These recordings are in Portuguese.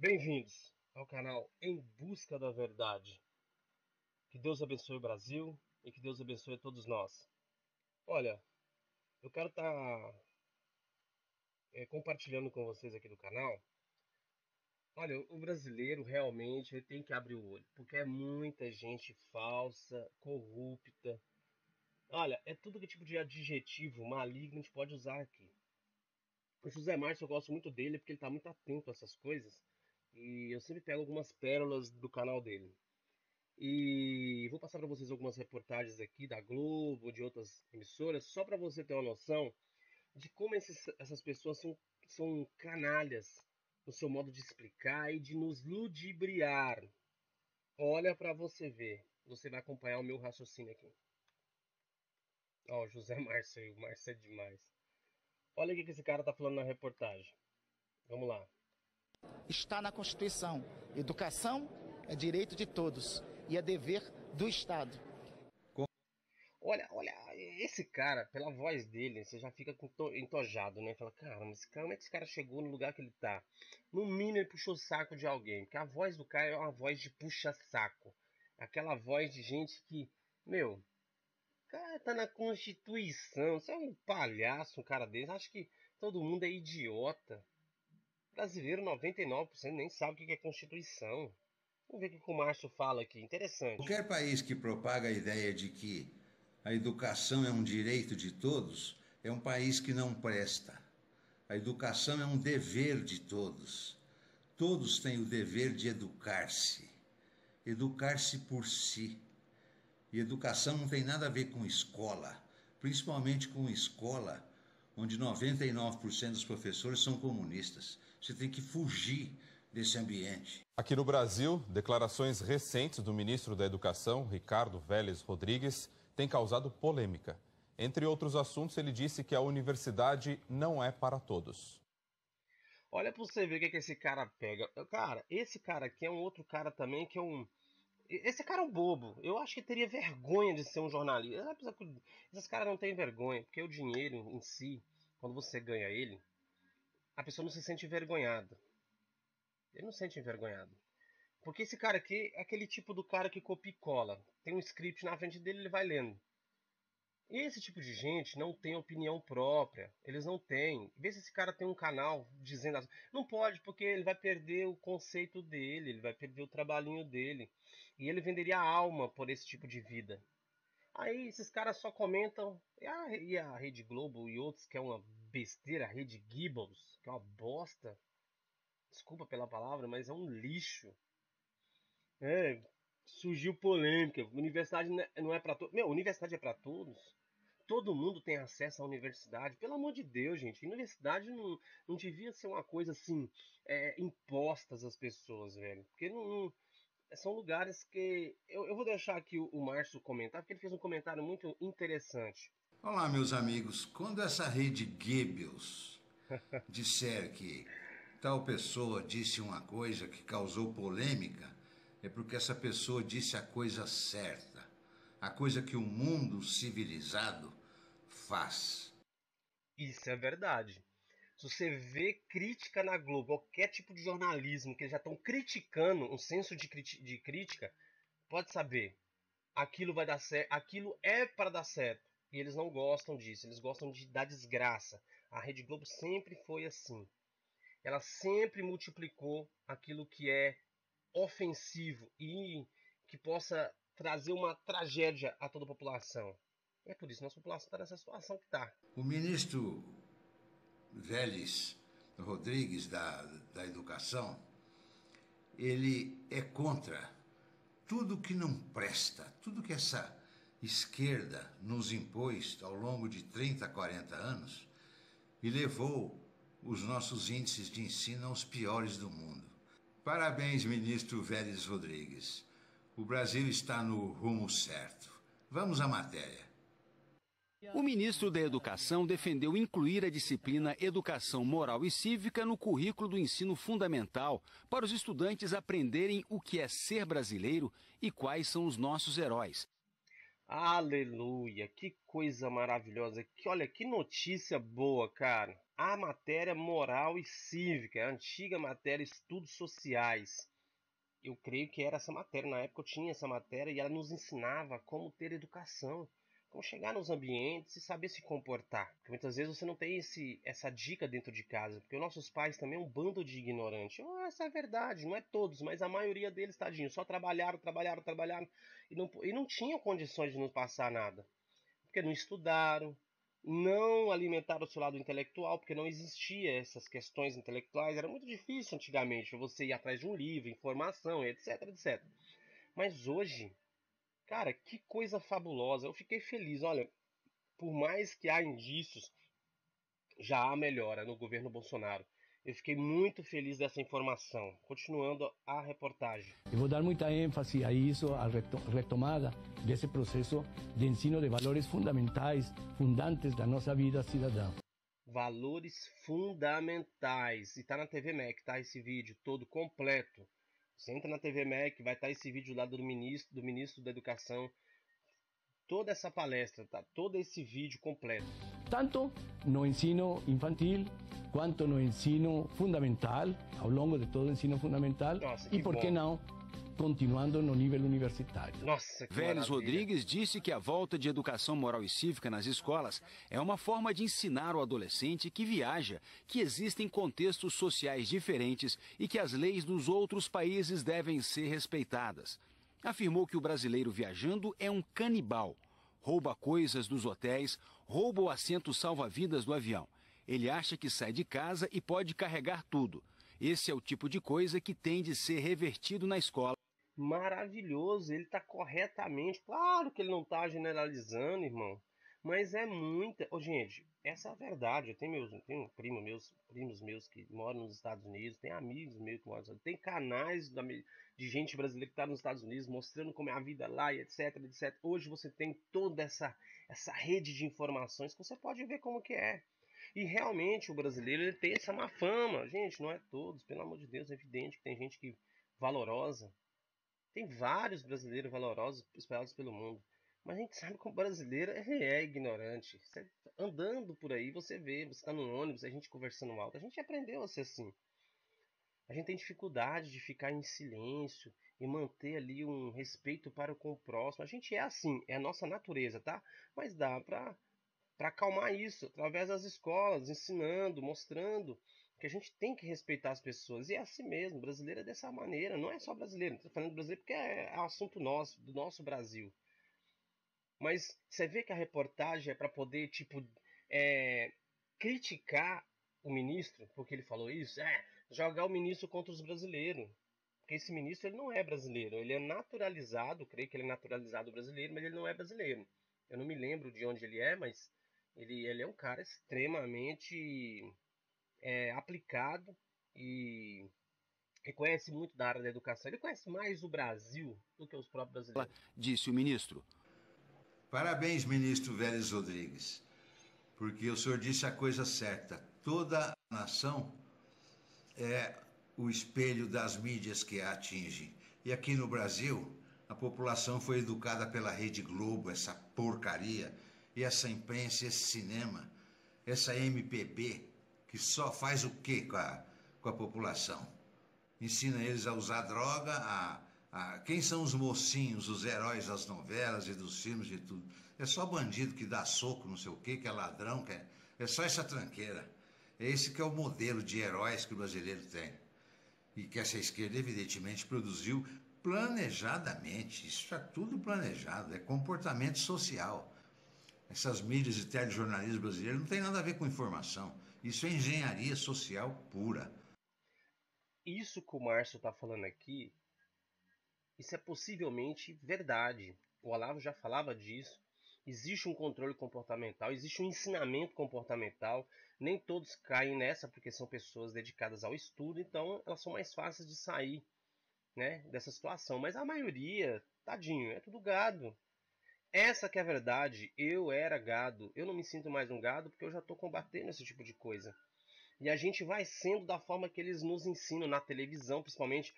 Bem-vindos ao canal Em Busca da Verdade. Que Deus abençoe o Brasil e que Deus abençoe a todos nós. Olha, eu quero estar compartilhando com vocês aqui do canal. Olha, o brasileiro realmente ele tem que abrir o olho, porque é muita gente falsa, corrupta. Olha, é tudo que tipo de adjetivo maligno a gente pode usar aqui. O José Márcio, eu gosto muito dele porque ele está muito atento a essas coisas. E eu sempre pego algumas pérolas do canal dele. E vou passar para vocês algumas reportagens aqui da Globo, de outras emissoras, só para você ter uma noção de como essas pessoas são canalhas no seu modo de explicar e de nos ludibriar. Olha para você ver. Você vai acompanhar o meu raciocínio aqui. Ó, José Márcio aí, o Márcio é demais. Olha o que esse cara tá falando na reportagem. Vamos lá. Está na Constituição. Educação é direito de todos e é dever do Estado. Olha, esse cara, pela voz dele, você já fica entojado, né? Fala, caramba, como é que esse cara chegou no lugar que ele tá? No mínimo ele puxou o saco de alguém, porque a voz do cara é uma voz de puxa-saco. Aquela voz de gente que, meu, o cara tá na Constituição, você é um palhaço, um cara desse. Acho que todo mundo é idiota. Brasileiro, 99% nem sabe o que é Constituição. Vamos ver o que o Márcio fala aqui, interessante. Qualquer país que propaga a ideia de que a educação é um direito de todos é um país que não presta. A educação é um dever de todos. Todos têm o dever de educar-se. Educar-se por si. E educação não tem nada a ver com escola, principalmente com escola onde 99% dos professores são comunistas. Você tem que fugir desse ambiente. Aqui no Brasil, declarações recentes do ministro da Educação, Ricardo Vélez Rodrigues, têm causado polêmica. Entre outros assuntos, ele disse que a universidade não é para todos. Olha pra você ver o que esse cara pega. Cara, esse cara aqui é um outro cara também que é um... Esse cara é um bobo. Eu acho que teria vergonha de ser um jornalista. Esses caras não têm vergonha, porque o dinheiro em si, quando você ganha ele, a pessoa não se sente envergonhada. Ele não se sente envergonhado. Porque esse cara aqui é aquele tipo do cara que copia e cola. Tem um script na frente dele, ele vai lendo. E esse tipo de gente não tem opinião própria. Eles não têm. Vê se esse cara tem um canal dizendo... Não pode, porque ele vai perder o conceito dele. Ele vai perder o trabalhinho dele. E ele venderia a alma por esse tipo de vida. Aí esses caras só comentam... E a Rede Globo e outros, que é uma besteira. A Rede Goebbels, que é uma bosta. Desculpa pela palavra, mas é um lixo. Surgiu polêmica. Universidade não é para todos. Meu, universidade é para todos. Todo mundo tem acesso à universidade. Pelo amor de Deus, gente. Universidade não devia ser uma coisa assim, impostas às pessoas, velho. Porque são lugares que... Eu vou deixar aqui o Márcio comentar, porque ele fez um comentário muito interessante. Olá, meus amigos. Quando essa Rede Goebbels disser que tal pessoa disse uma coisa que causou polêmica, é porque essa pessoa disse a coisa certa, a coisa que o mundo civilizado faz. Isso é verdade. Se você vê crítica na Globo, qualquer tipo de jornalismo que eles já estão criticando, um senso de crítica, pode saber, aquilo vai dar certo, aquilo é para dar certo. E eles não gostam disso, eles gostam da desgraça. A Rede Globo sempre foi assim. Ela sempre multiplicou aquilo que é ofensivo e que possa trazer uma tragédia a toda a população. E é por isso que nossa população está nessa situação que está. O ministro Vélez Rodrigues da Educação, ele é contra tudo que não presta, tudo que essa esquerda nos impôs ao longo de 30, 40 anos e levou os nossos índices de ensino aos piores do mundo. Parabéns, ministro Vélez Rodrigues. O Brasil está no rumo certo. Vamos à matéria. O ministro da Educação defendeu incluir a disciplina Educação Moral e Cívica no currículo do ensino fundamental para os estudantes aprenderem o que é ser brasileiro e quais são os nossos heróis. Aleluia, que coisa maravilhosa. Olha, que notícia boa, cara. A matéria moral e cívica, a antiga matéria estudos sociais. Eu creio que era essa matéria. Na época eu tinha essa matéria e ela nos ensinava como ter educação, como chegar nos ambientes e saber se comportar. Porque muitas vezes você não tem essa dica dentro de casa, porque os nossos pais também é um bando de ignorantes. Essa é a verdade, não é todos, mas a maioria deles, tadinho, só trabalharam e não tinham condições de nos passar nada. Porque não estudaram, não alimentaram o seu lado intelectual, porque não existia essas questões intelectuais. Era muito difícil antigamente você ir atrás de um livro, informação, etc, etc. Mas hoje, cara, que coisa fabulosa. Eu fiquei feliz. Olha, por mais que há indícios, já há melhora no governo Bolsonaro. Eu fiquei muito feliz dessa informação. Continuando a reportagem. Eu vou dar muita ênfase a isso, a retomada desse processo de ensino de valores fundamentais, fundantes da nossa vida cidadã. Valores fundamentais. E está na TV MEC, tá? Esse vídeo todo completo. Você entra na TV MEC, vai estar esse vídeo lá do ministro da Educação. Toda essa palestra, tá? Todo esse vídeo completo. Tanto no ensino infantil, quanto no ensino fundamental, ao longo de todo o ensino fundamental, e por que não, continuando no nível universitário. Nossa, que Vélez maravilha. Rodrigues disse que a volta de educação moral e cívica nas escolas é uma forma de ensinar o adolescente que viaja que existem contextos sociais diferentes e que as leis dos outros países devem ser respeitadas. Afirmou que o brasileiro viajando é um canibal. Rouba coisas dos hotéis, rouba o assento salva-vidas do avião. Ele acha que sai de casa e pode carregar tudo. Esse é o tipo de coisa que tem de ser revertido na escola. Maravilhoso, ele está corretamente. Claro que ele não está generalizando, irmão. Mas é muita. Gente, essa é a verdade. Eu tenho primos meus que moram nos Estados Unidos, tem amigos meus que moram nos Estados Unidos, tem canais de gente brasileira que está nos Estados Unidos mostrando como é a vida lá e etc, etc. Hoje você tem toda essa rede de informações que você pode ver como que é. E realmente o brasileiro ele tem essa má fama. Gente, não é todos, pelo amor de Deus, é evidente que tem gente que valorosa. Tem vários brasileiros valorosos espalhados pelo mundo. Mas a gente sabe que o brasileiro é ignorante. Você, andando por aí, você vê, você está no ônibus, a gente conversando alto. A gente aprendeu a ser assim. A gente tem dificuldade de ficar em silêncio e manter ali um respeito para com o próximo. A gente é assim, é a nossa natureza, tá? Mas dá para acalmar isso através das escolas, ensinando, mostrando que a gente tem que respeitar as pessoas. E é assim mesmo, brasileiro é dessa maneira. Não é só brasileiro, estou falando brasileiro porque é assunto nosso, do nosso Brasil. Mas você vê que a reportagem é para poder, criticar o ministro, porque ele falou isso, jogar o ministro contra os brasileiros. Porque esse ministro ele não é brasileiro, ele é naturalizado, creio que ele é naturalizado brasileiro, mas ele não é brasileiro. Eu não me lembro de onde ele é, mas ele é um cara extremamente aplicado e conhece muito da área da educação. Ele conhece mais o Brasil do que os próprios brasileiros. Disse o ministro. Parabéns, ministro Vélez Rodrigues, porque o senhor disse a coisa certa. Toda a nação é o espelho das mídias que a atingem. E aqui no Brasil, a população foi educada pela Rede Globo, essa porcaria, e essa imprensa, esse cinema, essa MPB, que só faz o quê com a população? Ensina eles a usar droga, quem são os mocinhos, os heróis das novelas e dos filmes e tudo? É só bandido que dá soco, não sei o quê, que é ladrão, é só essa tranqueira. É esse que é o modelo de heróis que o brasileiro tem. E que essa esquerda, evidentemente, produziu planejadamente. Isso é tudo planejado, é comportamento social. Essas mídias e telejornalismo brasileiro não tem nada a ver com informação. Isso é engenharia social pura. Isso que o Márcio está falando aqui, isso é possivelmente verdade. O Olavo já falava disso. Existe um controle comportamental, existe um ensinamento comportamental. Nem todos caem nessa porque são pessoas dedicadas ao estudo, então elas são mais fáceis de sair, né, dessa situação. Mas a maioria, tadinho, é tudo gado. Essa que é a verdade. Eu era gado. Eu não me sinto mais um gado porque eu já estou combatendo esse tipo de coisa. E a gente vai sendo da forma que eles nos ensinam na televisão, principalmente.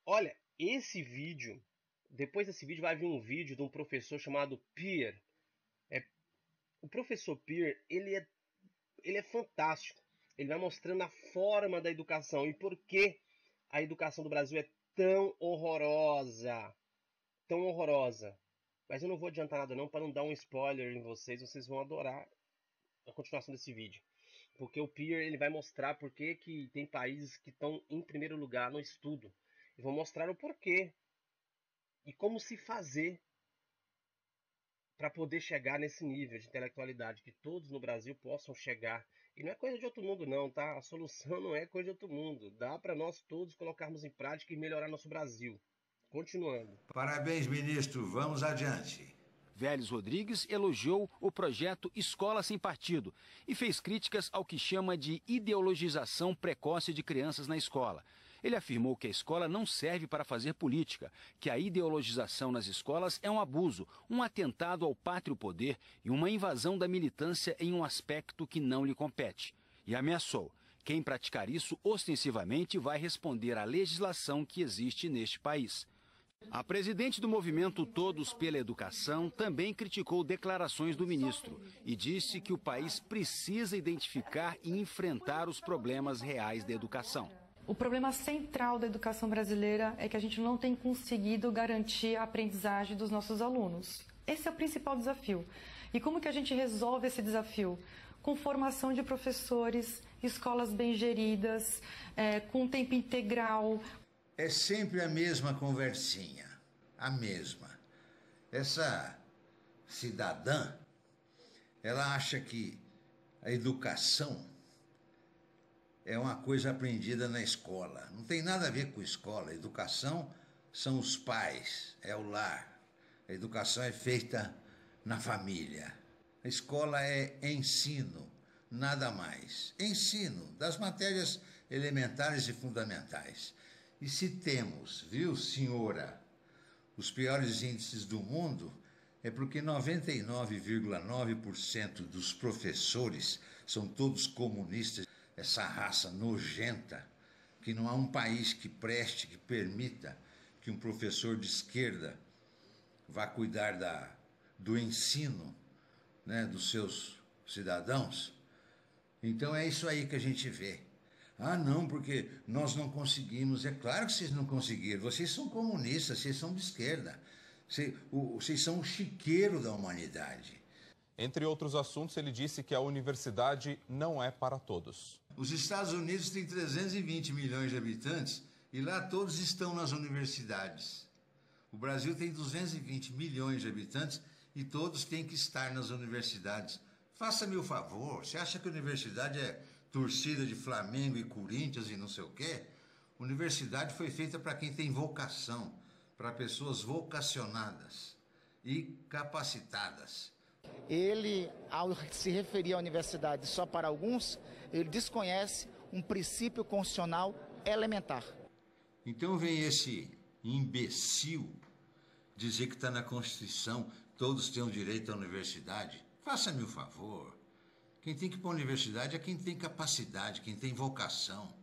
Olha, esse vídeo Depois desse vídeo vai vir um vídeo de um professor chamado Pierre. O professor Pierre, ele é fantástico. Ele vai mostrando a forma da educação e por que a educação do Brasil é tão horrorosa. Tão horrorosa. Mas eu não vou adiantar nada não, para não dar um spoiler em vocês. Vocês vão adorar a continuação desse vídeo. Porque o Pierre, ele vai mostrar por que tem países que estão em primeiro lugar no estudo. E vão mostrar o porquê. E como se fazer para poder chegar nesse nível de intelectualidade, que todos no Brasil possam chegar. E não é coisa de outro mundo não, tá? A solução não é coisa de outro mundo. Dá para nós todos colocarmos em prática e melhorar nosso Brasil. Continuando. Parabéns, ministro. Vamos adiante. Vélez Rodrigues elogiou o projeto Escola Sem Partido e fez críticas ao que chama de ideologização precoce de crianças na escola. Ele afirmou que a escola não serve para fazer política, que a ideologização nas escolas é um abuso, um atentado ao pátrio poder e uma invasão da militância em um aspecto que não lhe compete. E ameaçou: quem praticar isso ostensivamente vai responder à legislação que existe neste país. A presidente do movimento Todos pela Educação também criticou declarações do ministro e disse que o país precisa identificar e enfrentar os problemas reais da educação. O problema central da educação brasileira é que a gente não tem conseguido garantir a aprendizagem dos nossos alunos. Esse é o principal desafio. E como que a gente resolve esse desafio? Com formação de professores, escolas bem geridas, com tempo integral. É sempre a mesma conversinha, a mesma. Essa cidadã, ela acha que a educação é uma coisa aprendida na escola. Não tem nada a ver com escola. A educação são os pais, é o lar. A educação é feita na família. A escola é ensino, nada mais. Ensino das matérias elementares e fundamentais. E se temos, viu, senhora, os piores índices do mundo, é porque 99,9% dos professores são todos comunistas. Essa raça nojenta, que não há um país que preste, que permita que um professor de esquerda vá cuidar do ensino, né, dos seus cidadãos. Então é isso aí que a gente vê. Ah, não, porque nós não conseguimos. É claro que vocês não conseguiram. Vocês são comunistas, vocês são de esquerda. Vocês são o chiqueiro da humanidade. Entre outros assuntos, ele disse que a universidade não é para todos. Os Estados Unidos têm 320 milhões de habitantes e lá todos estão nas universidades. O Brasil tem 220 milhões de habitantes e todos têm que estar nas universidades. Faça-me o favor, você acha que a universidade é torcida de Flamengo e Corinthians e não sei o quê? Universidade foi feita para quem tem vocação, para pessoas vocacionadas e capacitadas. Ele, ao se referir à universidade só para alguns, ele desconhece um princípio constitucional elementar. Então vem esse imbecil dizer que está na Constituição, todos têm o direito à universidade. Faça-me o favor. Quem tem que ir para a universidade é quem tem capacidade, quem tem vocação.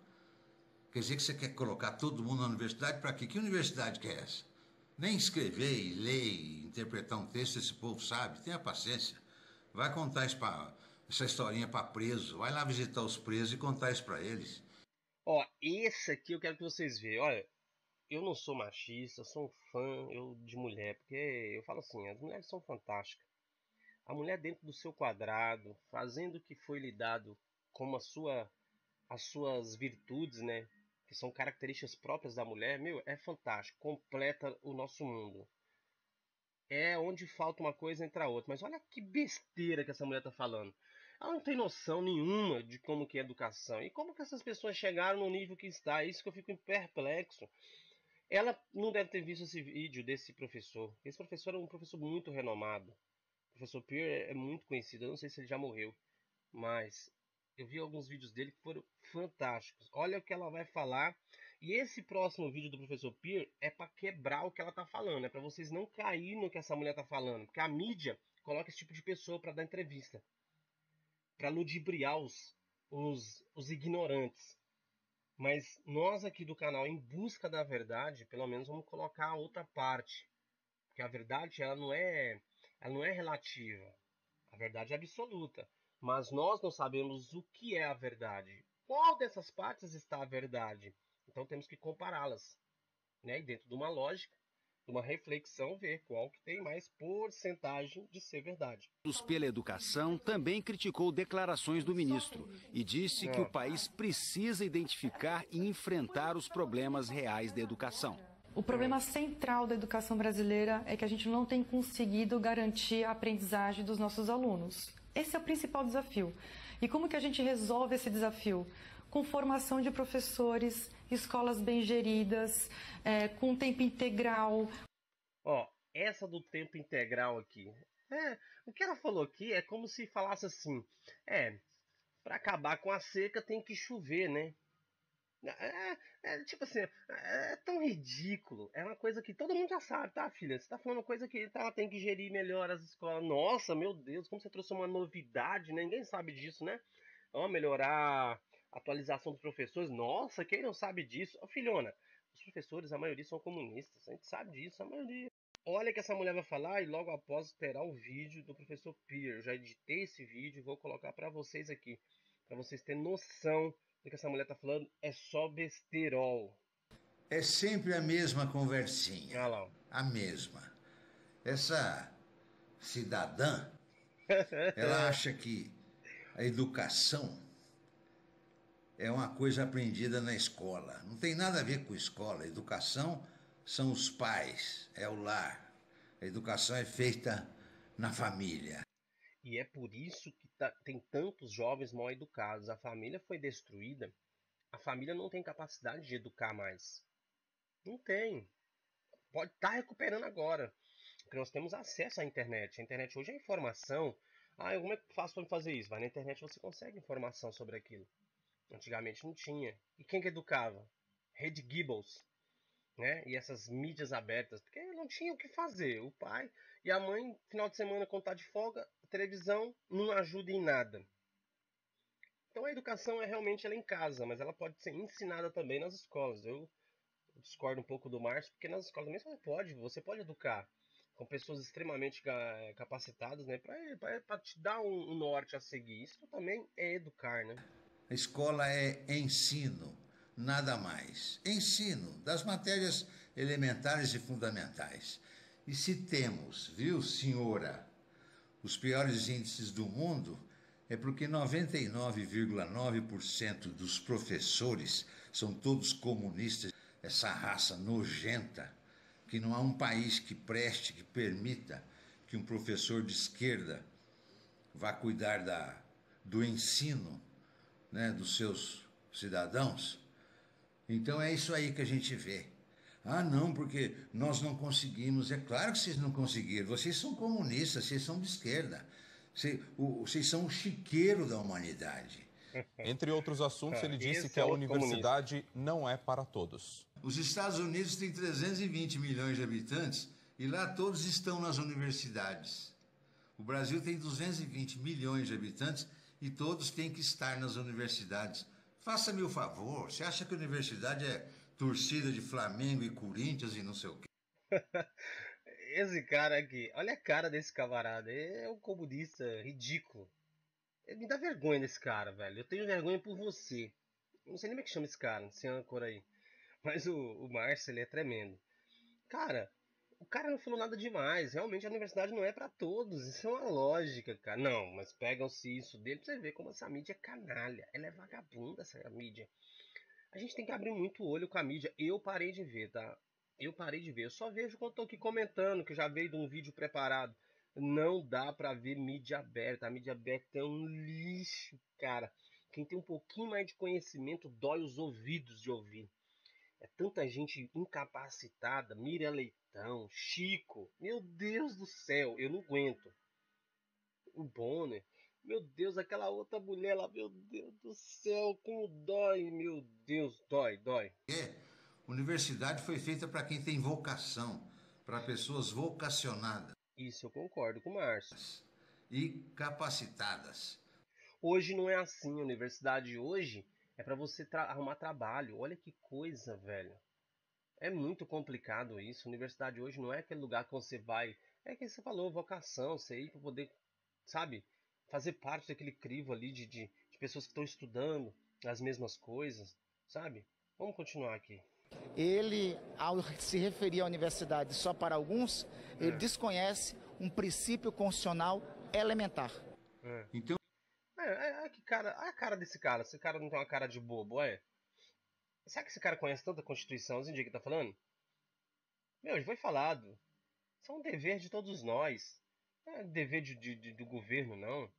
Quer dizer que você quer colocar todo mundo na universidade para quê? Que universidade que é essa? Nem escrever e ler e interpretar um texto esse povo sabe. Tenha paciência. Vai contar essa historinha para preso. Vai lá visitar os presos e contar isso para eles. Ó, esse aqui eu quero que vocês vejam. Olha, eu não sou machista, eu sou um fã de mulher. Porque eu falo assim, as mulheres são fantásticas. A mulher dentro do seu quadrado, fazendo o que foi lhe dado como as suas virtudes, né? Que são características próprias da mulher, meu, é fantástico, completa o nosso mundo. É onde falta uma coisa entra a outra. Mas olha que besteira que essa mulher tá falando. Ela não tem noção nenhuma de como que é educação. E como que essas pessoas chegaram no nível que está. É isso que eu fico perplexo. Ela não deve ter visto esse vídeo desse professor. Esse professor é um professor muito renomado. O professor Pierre é muito conhecido. Eu não sei se ele já morreu. Mas eu vi alguns vídeos dele que foram fantásticos. Olha o que ela vai falar. E esse próximo vídeo do professor Pierre é para quebrar o que ela tá falando. É para vocês não caírem no que essa mulher tá falando. Porque a mídia coloca esse tipo de pessoa para dar entrevista. Para ludibriar os ignorantes. Mas nós aqui do canal, em busca da verdade, pelo menos vamos colocar a outra parte. Porque a verdade, ela não é relativa. A verdade é absoluta. Mas nós não sabemos o que é a verdade. Qual dessas partes está a verdade? Então temos que compará-las, né? E dentro de uma lógica, de uma reflexão, ver qual que tem mais porcentagem de ser verdade. Pela Educação também criticou declarações do ministro e disse que o país precisa identificar e enfrentar os problemas reais da educação. O problema central da educação brasileira é que a gente não tem conseguido garantir a aprendizagem dos nossos alunos. Esse é o principal desafio. E como que a gente resolve esse desafio? Com formação de professores, escolas bem geridas, com tempo integral. Ó, essa do tempo integral aqui. O que ela falou aqui é como se falasse assim, para acabar com a seca tem que chover, né? Tipo assim, é tão ridículo. É uma coisa que todo mundo já sabe, tá, filha? Você tá falando uma coisa que ela tem que gerir melhor as escolas. Nossa, meu Deus, como você trouxe uma novidade, né? Ninguém sabe disso, né? Ó, melhorar a atualização dos professores. Nossa, quem não sabe disso? Ó, filhona, os professores, a maioria são comunistas. A gente sabe disso, a maioria. Olha que essa mulher vai falar e logo após terá o vídeo do professor Pierre. Eu já editei esse vídeo e vou colocar para vocês aqui. Para vocês terem noção do que essa mulher tá falando, é só besterol. É sempre a mesma conversinha. Olha lá. A mesma. Essa cidadã, ela acha que a educação é uma coisa aprendida na escola. Não tem nada a ver com escola. A educação são os pais, é o lar. A educação é feita na família. E é por isso que tem tantos jovens mal educados. A família foi destruída. A família não tem capacidade de educar mais. Não tem. Pode estar recuperando agora. Porque nós temos acesso à internet. A internet hoje é informação. Como é que eu faço para fazer isso? Vai na internet e você consegue informação sobre aquilo. Antigamente não tinha. E quem que educava? Rede Goebbels, né? E essas mídias abertas. Porque não tinha o que fazer. O pai e a mãe, final de semana, quando tá de folga, a televisão não ajuda em nada. Então a educação realmente ela é em casa, mas ela pode ser ensinada também nas escolas. Eu discordo um pouco do Márcio, porque nas escolas também você pode educar com pessoas extremamente capacitadas, né, para te dar um norte a seguir. Isso também é educar, né? A escola é ensino, nada mais. Ensino das matérias elementares e fundamentais. E se temos, viu, senhora, os piores índices do mundo, é porque 99,9% dos professores são todos comunistas, essa raça nojenta, que não há um país que preste, que permita que um professor de esquerda vá cuidar do ensino, né, dos seus cidadãos. Então é isso aí que a gente vê. Não, porque nós não conseguimos. É claro que vocês não conseguiram. Vocês são comunistas, vocês são de esquerda. Vocês são o chiqueiro da humanidade. Entre outros assuntos, ele disse que a universidade não é para todos. Os Estados Unidos têm 320 milhões de habitantes e lá todos estão nas universidades. O Brasil tem 220 milhões de habitantes e todos têm que estar nas universidades. Faça-me o favor, você acha que a universidade é torcida de Flamengo e Corinthians e não sei o quê? Esse cara aqui, olha a cara desse camarada, é um comunista ridículo. Me dá vergonha desse cara, velho. Eu tenho vergonha por você. Não sei nem como é que chama esse cara, esse âncora aí. Mas o Márcio, ele é tremendo. Cara, o cara não falou nada demais. Realmente a universidade não é pra todos. Isso é uma lógica, cara. Não, mas pegam-se isso dele pra você ver como essa mídia é canalha. Ela é vagabunda, essa mídia. A gente tem que abrir muito o olho com a mídia. Eu parei de ver, tá? Eu parei de ver. Eu só vejo quando tô aqui comentando, que já veio de um vídeo preparado. Não dá pra ver mídia aberta. A mídia aberta é um lixo, cara. Quem tem um pouquinho mais de conhecimento dói os ouvidos de ouvir. É tanta gente incapacitada. Miriam Leitão, Chico. Meu Deus do céu, eu não aguento. O Bonner. Meu Deus, aquela outra mulher lá, meu Deus do céu, como dói, meu Deus, dói. Universidade foi feita para quem tem vocação, para pessoas vocacionadas. Isso eu concordo com o Márcio. E capacitadas. Hoje não é assim, a universidade hoje é para você arrumar trabalho. Olha que coisa, velho. É muito complicado isso. Universidade hoje não é aquele lugar que você vai. É que você falou, vocação, você ir para poder, sabe, fazer parte daquele crivo ali de pessoas que estão estudando as mesmas coisas, sabe? Vamos continuar aqui. Ele, ao se referir à universidade só para alguns, ele desconhece um princípio constitucional elementar. Então, que cara, a cara desse cara. Esse cara não tem uma cara de bobo, é? Será que esse cara conhece tanta Constituição, assim, que tá falando? Meu, já foi falado. Isso é um dever de todos nós. Não é dever do governo, não.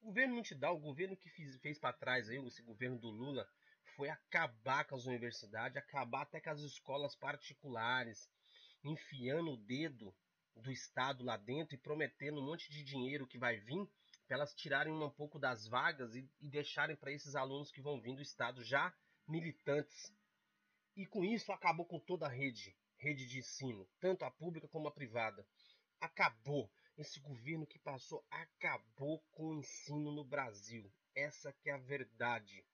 O governo não te dá. O governo que fez para trás aí, esse governo do Lula, foi acabar com as universidades, acabar até com as escolas particulares, enfiando o dedo do Estado lá dentro e prometendo um monte de dinheiro que vai vir para elas tirarem um pouco das vagas e deixarem para esses alunos que vão vir do Estado já militantes. E com isso acabou com toda a rede de ensino, tanto a pública como a privada. Acabou. Esse governo que passou acabou com o ensino no Brasil. Essa que é a verdade.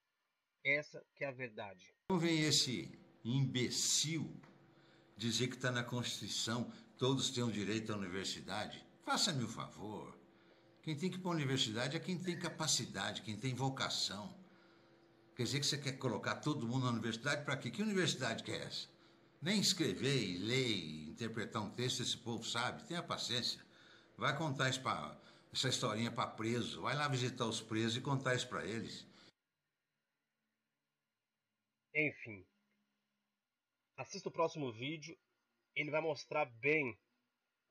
Essa que é a verdade. Não vem esse imbecil dizer que está na Constituição, todos têm o direito à universidade. Faça-me o favor. Quem tem que ir para a universidade é quem tem capacidade, quem tem vocação. Quer dizer que você quer colocar todo mundo na universidade para quê? Que universidade que é essa? Nem escrever e ler e interpretar um texto esse povo sabe. Tenha paciência. Vai contar essa historinha para preso. Vai lá visitar os presos e contar isso para eles. Enfim. Assista o próximo vídeo. Ele vai mostrar bem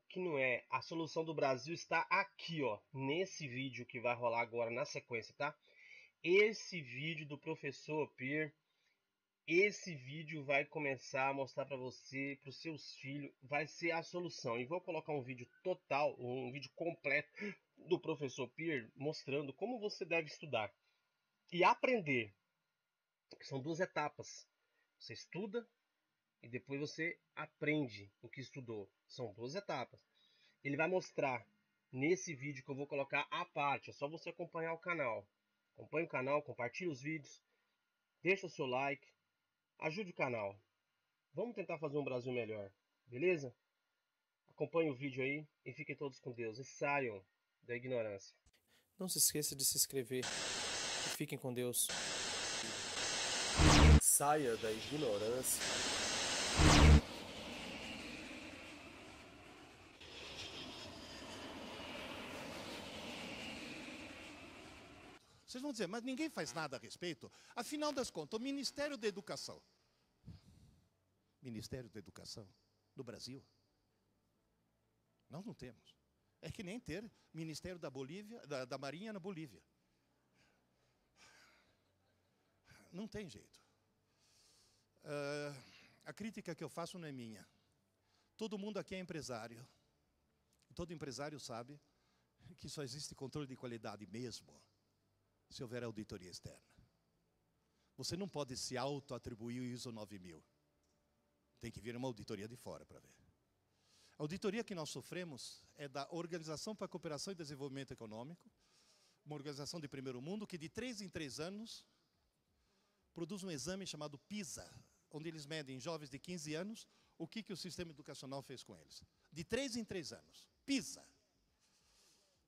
que não é. A solução do Brasil está aqui, ó. Nesse vídeo que vai rolar agora na sequência, tá? Esse vídeo do professor Pierre, esse vídeo vai começar a mostrar para você, para os seus filhos, vai ser a solução. E vou colocar um vídeo total, um vídeo completo do professor Pierre mostrando como você deve estudar e aprender. São duas etapas. Você estuda e depois você aprende o que estudou. São duas etapas. Ele vai mostrar nesse vídeo que eu vou colocar à parte. É só você acompanhar o canal. Acompanhe o canal, compartilhe os vídeos, deixa o seu like, ajude o canal. Vamos tentar fazer um Brasil melhor, beleza? Acompanhe o vídeo aí e fiquem todos com Deus e saiam da ignorância. Não se esqueça de se inscrever e fiquem com Deus. Saia da ignorância. Vocês vão dizer, mas ninguém faz nada a respeito. Afinal das contas, o Ministério da Educação. Ministério da Educação do Brasil? Nós não temos. É que nem ter Ministério da Bolívia, da Marinha na Bolívia. Não tem jeito. A crítica que eu faço não é minha. Todo mundo aqui é empresário. Todo empresário sabe que só existe controle de qualidade mesmo se houver auditoria externa. Você não pode se auto-atribuir o ISO 9000. Tem que vir uma auditoria de fora para ver. A auditoria que nós sofremos é da Organização para a Cooperação e Desenvolvimento Econômico, uma organização de primeiro mundo que de 3 em 3 anos produz um exame chamado PISA, onde eles medem em jovens de 15 anos o que o sistema educacional fez com eles. De 3 em 3 anos. PISA.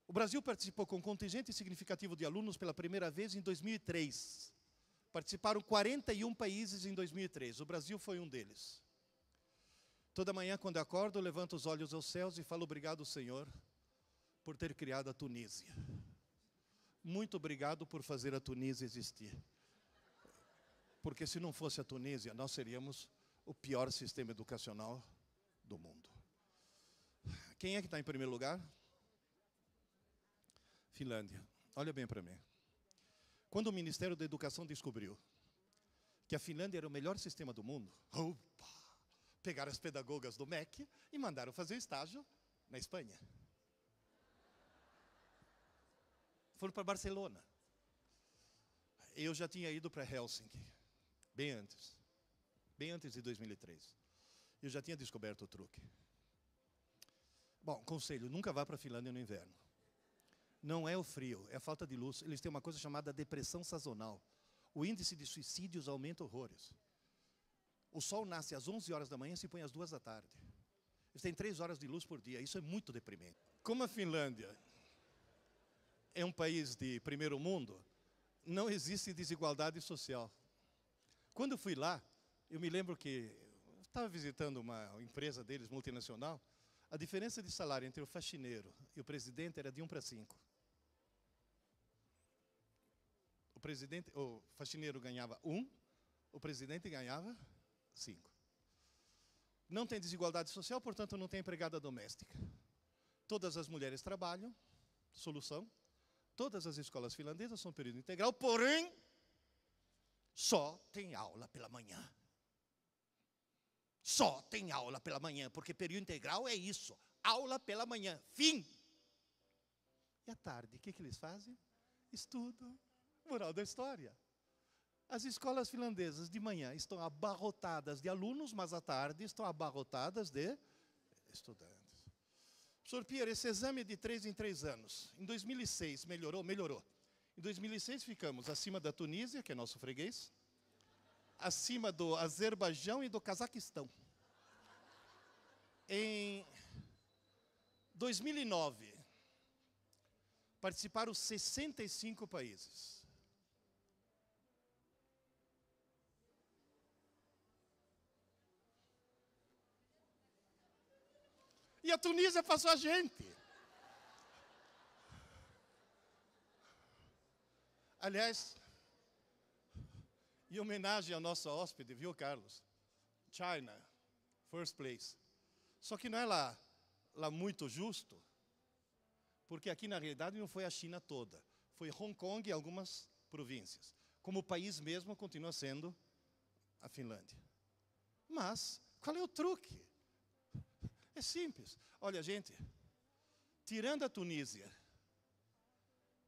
O Brasil participou com um contingente significativo de alunos pela primeira vez em 2003. Participaram 41 países em 2003. O Brasil foi um deles. Toda manhã, quando eu acordo, eu levanto os olhos aos céus e falo obrigado, Senhor, por ter criado a Tunísia. Muito obrigado por fazer a Tunísia existir. Porque se não fosse a Tunísia, nós seríamos o pior sistema educacional do mundo. Quem é que está em primeiro lugar? Finlândia. Olha bem para mim. Quando o Ministério da Educação descobriu que a Finlândia era o melhor sistema do mundo, opa, pegaram as pedagogas do MEC e mandaram fazer estágio na Espanha. Foram para Barcelona. Eu já tinha ido para Helsinki, bem antes de 2003. Eu já tinha descoberto o truque. Bom, conselho, nunca vá para a Finlândia no inverno. Não é o frio, é a falta de luz. Eles têm uma coisa chamada depressão sazonal. O índice de suicídios aumenta horrores. O sol nasce às 11 horas da manhã e se põe às 2 da tarde. Eles têm 3 horas de luz por dia. Isso é muito deprimente. Como a Finlândia é um país de primeiro mundo, não existe desigualdade social. Quando eu fui lá, eu me lembro que eu estava visitando uma empresa deles, multinacional. A diferença de salário entre o faxineiro e o presidente era de 1 para 5. O faxineiro ganhava 1, o presidente ganhava 5. Não tem desigualdade social, portanto não tem empregada doméstica. Todas as mulheres trabalham, solução. Todas as escolas finlandesas são período integral, porém, só tem aula pela manhã. Só tem aula pela manhã, porque período integral é isso. Aula pela manhã, fim. E à tarde, o que eles fazem? Estudam. Moral da história. As escolas finlandesas de manhã estão abarrotadas de alunos, mas à tarde estão abarrotadas de estudantes. Professor Pierre, esse exame é de 3 em 3 anos. Em 2006, melhorou? Melhorou. Em 2006 ficamos acima da Tunísia, que é nosso freguês, acima do Azerbaijão e do Cazaquistão. Em 2009, participaram 65 países. E a Tunísia passou a gente. Aliás, em homenagem ao nosso hóspede, viu, Carlos? China, first place. Só que não é lá muito justo, porque aqui, na realidade, não foi a China toda. Foi Hong Kong e algumas províncias. Como o país mesmo continua sendo a Finlândia. Mas, qual é o truque? É simples. Olha, gente, tirando a Tunísia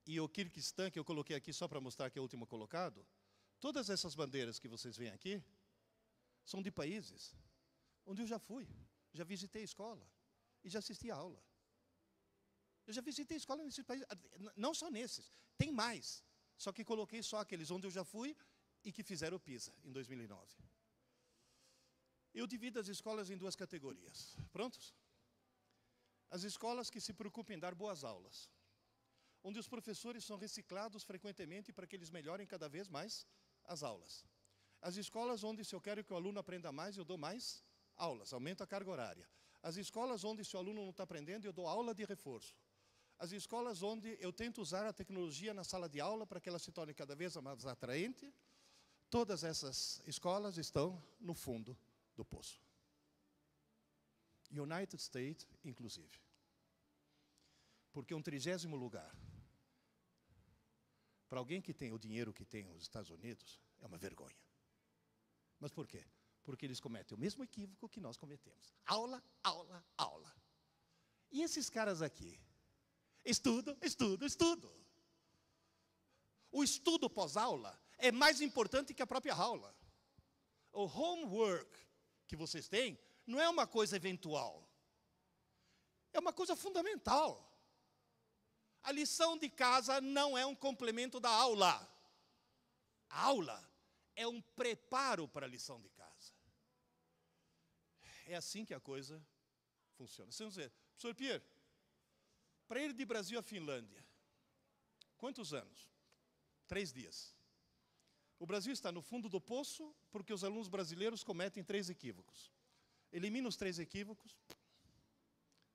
e o Quirguistão, que eu coloquei aqui só para mostrar que é o último colocado, todas essas bandeiras que vocês veem aqui são de países onde eu já fui, já visitei a escola e já assisti a aula. Eu já visitei a escola nesses países, não só nesses, tem mais. Só que coloquei só aqueles onde eu já fui e que fizeram o PISA em 2009. Eu divido as escolas em 2 categorias. Prontos? As escolas que se preocupam em dar boas aulas, onde os professores são reciclados frequentemente para que eles melhorem cada vez mais as aulas. As escolas onde, se eu quero que o aluno aprenda mais, eu dou mais aulas, aumento a carga horária. As escolas onde, se o aluno não está aprendendo, eu dou aula de reforço. As escolas onde eu tento usar a tecnologia na sala de aula para que ela se torne cada vez mais atraente. Todas essas escolas estão no fundo do poço. United States, inclusive. Porque um 30º lugar, para alguém que tem o dinheiro que tem os Estados Unidos, é uma vergonha. Mas por quê? Porque eles cometem o mesmo equívoco que nós cometemos. Aula, aula, aula. E esses caras aqui? Estudo, estudo, estudo. O estudo pós-aula é mais importante que a própria aula. O homework que vocês têm não é uma coisa eventual. É uma coisa fundamental. A lição de casa não é um complemento da aula. A aula é um preparo para a lição de casa. É assim que a coisa funciona. Vocês vão dizer, professor Pierre, para ir de Brasil à Finlândia, quantos anos? 3 dias. O Brasil está no fundo do poço porque os alunos brasileiros cometem 3 equívocos. Elimina os 3 equívocos,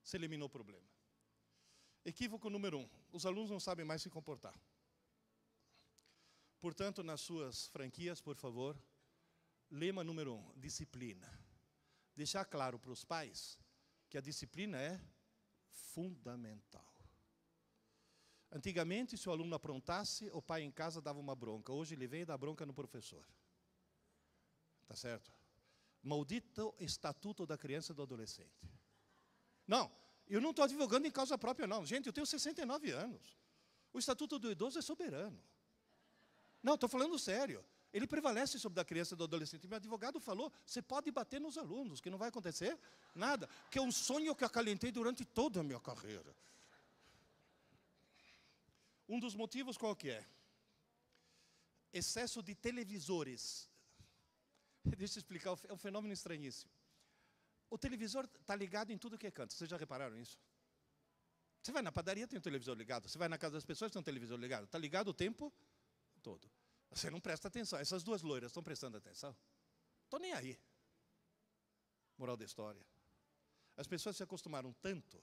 se eliminou o problema. Equívoco número 1, os alunos não sabem mais se comportar. Portanto, nas suas franquias, por favor, lema número 1, disciplina. Deixar claro para os pais que a disciplina é fundamental. Antigamente, se o aluno aprontasse, o pai em casa dava uma bronca. Hoje ele vem e dá bronca no professor. Tá certo? Maldito estatuto da criança e do adolescente. Não, eu não estou advogando em causa própria, não. Gente, eu tenho 69 anos. O estatuto do idoso é soberano. Não, estou falando sério. Ele prevalece sobre a criança e do adolescente. Meu advogado falou, você pode bater nos alunos, que não vai acontecer nada. Que é um sonho que eu acalentei durante toda a minha carreira. Um dos motivos qual que é? Excesso de televisores. Deixa eu explicar, é um fenômeno estranhíssimo. O televisor está ligado em tudo que é canto. Vocês já repararam isso? Você vai na padaria, tem um televisor ligado. Você vai na casa das pessoas, tem um televisor ligado. Está ligado o tempo todo. Você não presta atenção. Essas duas loiras estão prestando atenção? Estou nem aí. Moral da história. As pessoas se acostumaram tanto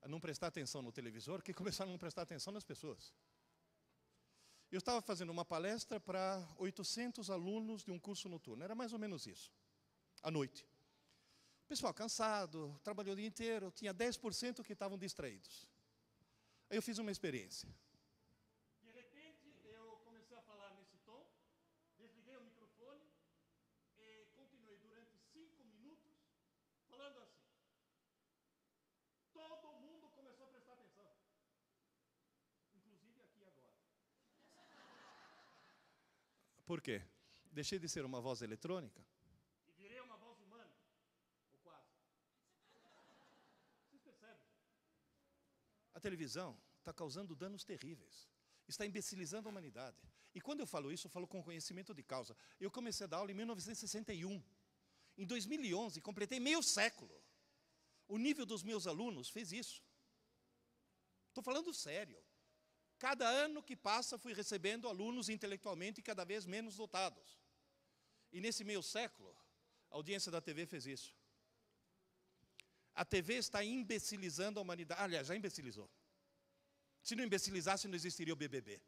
a não prestar atenção no televisor que começaram a não prestar atenção nas pessoas. Eu estava fazendo uma palestra para 800 alunos de um curso noturno. Era mais ou menos isso, à noite. O pessoal cansado, trabalhou o dia inteiro, tinha 10% que estavam distraídos. Aí eu fiz uma experiência. De repente, eu comecei a falar nesse tom, desliguei o microfone e continuei durante 5 minutos falando assim. Todo mundo começou a prestar atenção. Inclusive aqui agora. Por quê? Deixei de ser uma voz eletrônica e virei uma voz humana, ou quase. Vocês percebem? A televisão está causando danos terríveis. Está imbecilizando a humanidade. E quando eu falo isso, eu falo com conhecimento de causa. Eu comecei a dar aula em 1961. Em 2011, completei meio século. O nível dos meus alunos fez isso. Estou falando sério. Cada ano que passa, fui recebendo alunos intelectualmente cada vez menos dotados. E nesse meio século, a audiência da TV fez isso. A TV está imbecilizando a humanidade. Aliás, já imbecilizou. Se não imbecilizasse, não existiria o BBB.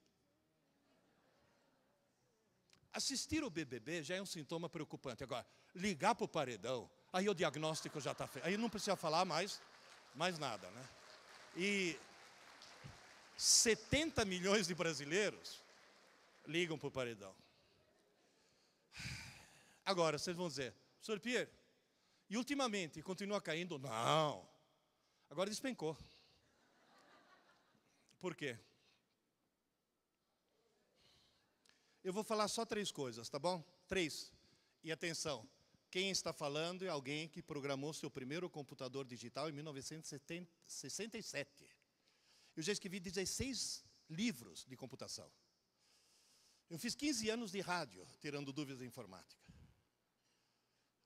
Assistir o BBB já é um sintoma preocupante. Agora, ligar para o paredão, aí o diagnóstico já está feito. Aí não precisa falar mais nada, né? E 70 milhões de brasileiros ligam para o paredão. Agora, vocês vão dizer, Sr. Pierre, e ultimamente continua caindo? Não. Agora despencou. Por quê? Eu vou falar só 3 coisas, tá bom? 3. E atenção, quem está falando é alguém que programou seu primeiro computador digital em 1967. Eu já escrevi 16 livros de computação. Eu fiz 15 anos de rádio, tirando dúvidas de informática.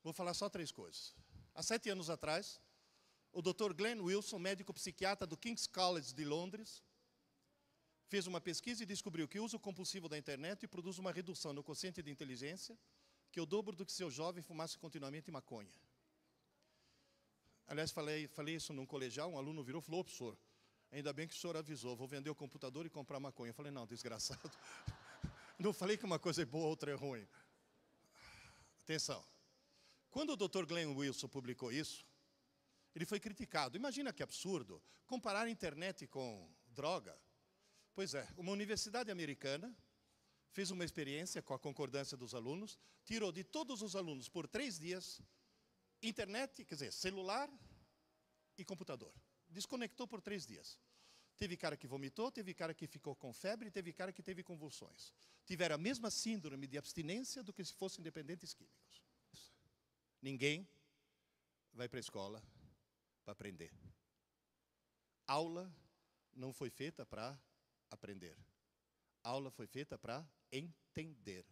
Vou falar só 3 coisas. Há 7 anos atrás, o Dr. Glenn Wilson, médico psiquiatra do King's College de Londres, fez uma pesquisa e descobriu que o uso compulsivo da internet produz uma redução no quociente de inteligência, que é o dobro do que se o jovem fumasse continuamente maconha. Aliás, falei isso num colegial, um aluno virou e falou, professor, ainda bem que o senhor avisou, vou vender o computador e comprar maconha. Eu falei, não, desgraçado. Não falei que uma coisa é boa, outra é ruim. Atenção. Quando o Dr. Glenn Wilson publicou isso, ele foi criticado. Imagina que absurdo comparar a internet com droga. Pois é, uma universidade americana fez uma experiência com a concordância dos alunos, tirou de todos os alunos por 3 dias internet, quer dizer, celular e computador. Desconectou por 3 dias. Teve cara que vomitou, teve cara que ficou com febre, teve cara que teve convulsões. Tiveram a mesma síndrome de abstinência do que se fossem dependentes químicos. Ninguém vai para a escola para aprender. Aula não foi feita para aprender. Aula foi feita para entender.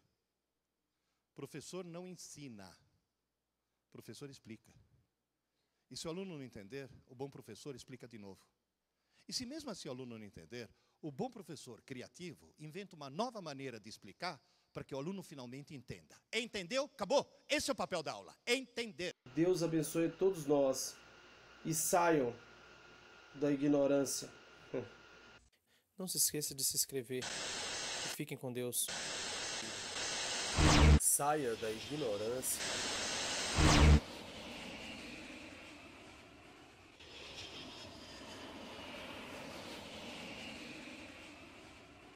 Professor não ensina. Professor explica. E se o aluno não entender, o bom professor explica de novo. E se mesmo assim o aluno não entender, o bom professor criativo inventa uma nova maneira de explicar para que o aluno finalmente entenda. Entendeu? Acabou. Esse é o papel da aula. Entender. Deus abençoe todos nós e saiam da ignorância. Não se esqueça de se inscrever e fiquem com Deus. Saia da ignorância.